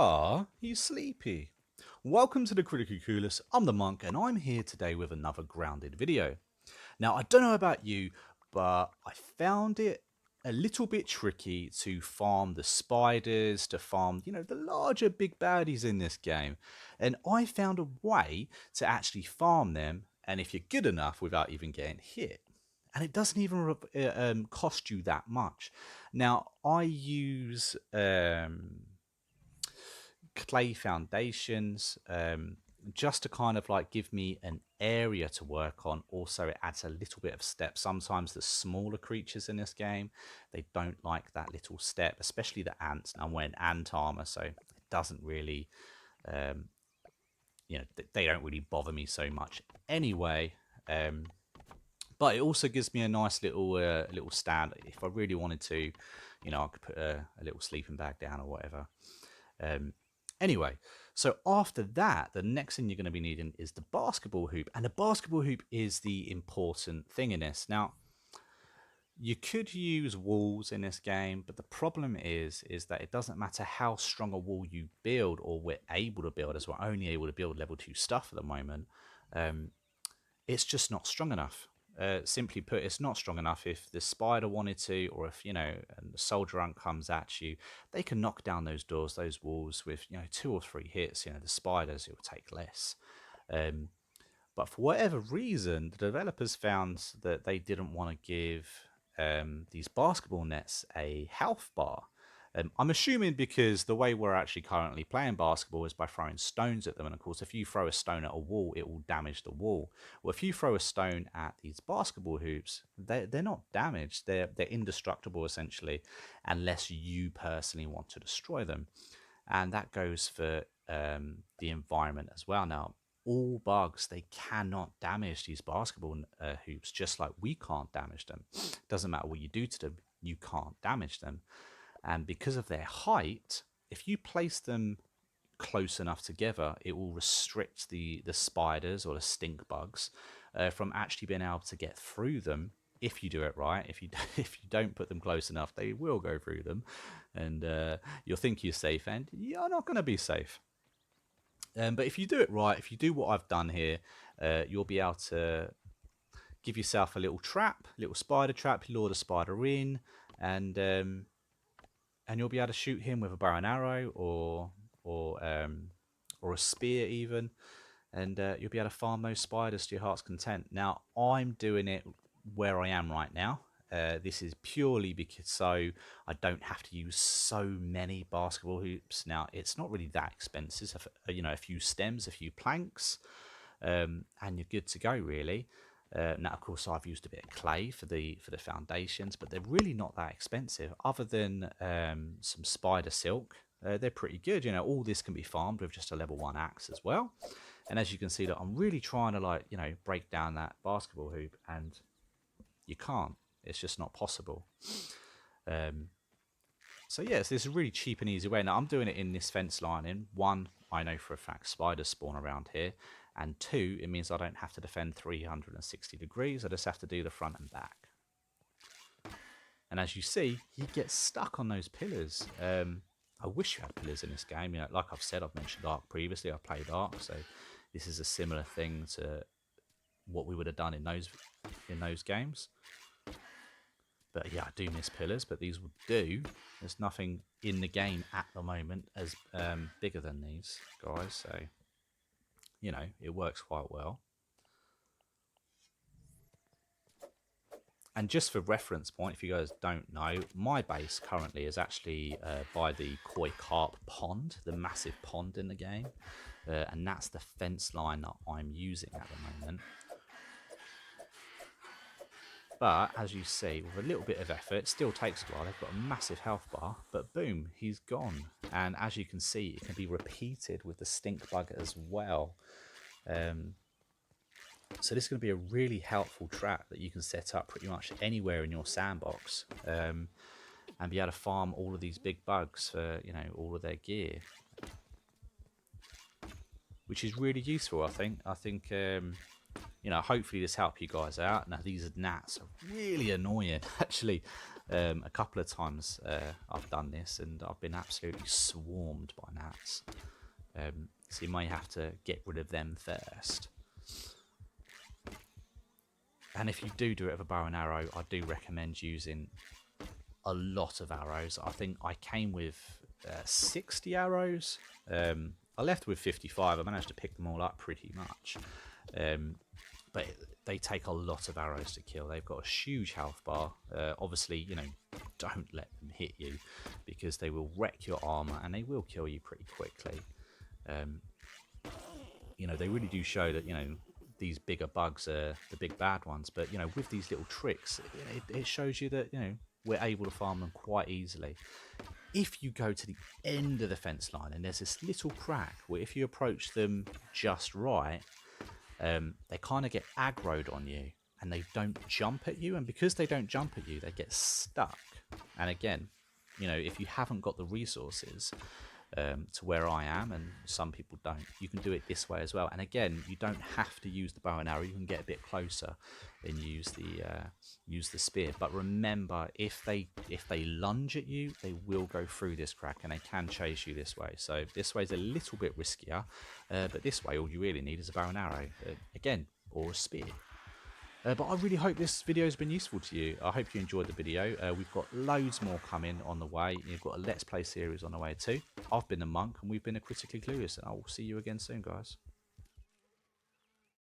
Are you sleepy? Welcome to the Critically Coolest. I'm the Monk and I'm here today with another grounded video. Now, I don't know about you, but I found it a little bit tricky to farm the spiders, to farm, the larger big baddies in this game. And I found a way to actually farm them, and if you're good enough, without even getting hit. And it doesn't even cost you that much. Now, I use clay foundations, just to kind of like give me an area to work on. Also, it adds a little bit of step. Sometimes the smaller creatures in this game, they don't like that little step, especially the ants. And I'm wearing ant armor, so it doesn't really, um, they don't really bother me so much anyway. But it also gives me a nice little stand if I really wanted to. I could put a little sleeping bag down or whatever. Um, Anyway, so after that, the next thing you're going to be needing is the basketball hoop. And the basketball hoop is the important thing in this. Now, you could use walls in this game, but the problem is that it doesn't matter how strong a wall you build, or we're able to build, as we're only able to build level 2 stuff at the moment. Um, it's just not strong enough. Simply put, it's not strong enough. If the spider wanted to, or if and the soldier ant comes at you, they can knock down those doors, those walls with 2 or 3 hits. The spiders, it will take less. Um, but for whatever reason, the developers found that they didn't want to give these basketball nets a health bar. I'm assuming because the way we're actually currently playing basketball is by throwing stones at them. And of course, if you throw a stone at a wall, it will damage the wall. Well, if you throw a stone at these basketball hoops, they're not damaged. They're indestructible, essentially, unless you personally want to destroy them. And that goes for the environment as well. Now, all bugs, they cannot damage these basketball hoops, just like we can't damage them. Doesn't matter what you do to them, you can't damage them. And because of their height, if you place them close enough together, it will restrict the spiders or the stink bugs from actually being able to get through them. If you do it right, if you if you don't put them close enough, they will go through them, and you'll think you're safe, and you're not going to be safe. But if you do it right, if you do what I've done here, you'll be able to give yourself a little trap, little spider trap, lure the spider in, and you'll be able to shoot him with a bow and arrow, or a spear even, and you'll be able to farm those spiders to your heart's content. Now, I'm doing it where I am right now. This is purely because so I don't have to use so many basketball hoops. Now, it's not really that expensive. A few stems, a few planks, and you're good to go, really. Now, of course, I've used a bit of clay for the foundations, but they're really not that expensive. Other than some spider silk, they're pretty good. All this can be farmed with just a level 1 axe as well. And as you can see, that I'm really trying to break down that basketball hoop, and you can't. It's just not possible. Um, so yes, this is a really cheap and easy way. Now I'm doing it in this fence lining. One, I know for a fact spiders spawn around here, and two, it means I don't have to defend 360 degrees. I just have to do the front and back. And as you see, he gets stuck on those pillars. I wish you had pillars in this game. Like I've said, I've mentioned Ark previously. I played Ark, so this is a similar thing to what we would have done in those games. But yeah, I do miss pillars, but these will do. There's nothing in the game at the moment as bigger than these guys, so it works quite well. And just for reference point, if you guys don't know, my base currently is actually by the Koi Carp pond, the massive pond in the game, and that's the fence line that I'm using at the moment. But as you see, with a little bit of effort, it still takes a while. They've got a massive health bar, but boom, he's gone. And as you can see, it can be repeated with the stink bug as well. So this is going to be a really helpful trap that you can set up pretty much anywhere in your sandbox, and be able to farm all of these big bugs for all of their gear, which is really useful. I think you know, hopefully this helped you guys out. Now these gnats are really annoying. Actually, a couple of times I've done this and I've been absolutely swarmed by gnats. So you may have to get rid of them first. And if you do it with a bow and arrow, I do recommend using a lot of arrows. I think I came with 60 arrows. I left with 55. I managed to pick them all up pretty much. But they take a lot of arrows to kill. They've got a huge health bar. Obviously, you know, don't let them hit you because they will wreck your armor and they will kill you pretty quickly. You know, they really do show that, you know, these bigger bugs are the big bad ones. But, you know, with these little tricks, it shows you that, you know, we're able to farm them quite easily. If you go to the end of the fence line and there's this little crack where if you approach them just right, they kind of get aggroed on you and they don't jump at you. And because they don't jump at you, they get stuck. And again, you know, if you haven't got the resources to where I am, and some people don't, you can do it this way as well. And again, you don't have to use the bow and arrow. You can get a bit closer and use the spear. But remember, if they lunge at you, they will go through this crack and they can chase you this way. So this way is a little bit riskier, but this way all you really need is a bow and arrow again, or a spear. But I really hope this video has been useful to you. I hope you enjoyed the video. We've got loads more coming on the way. You've got a Let's Play series on the way too. I've been the Monk and we've been a Critically Clueless, and I will see you again soon, guys.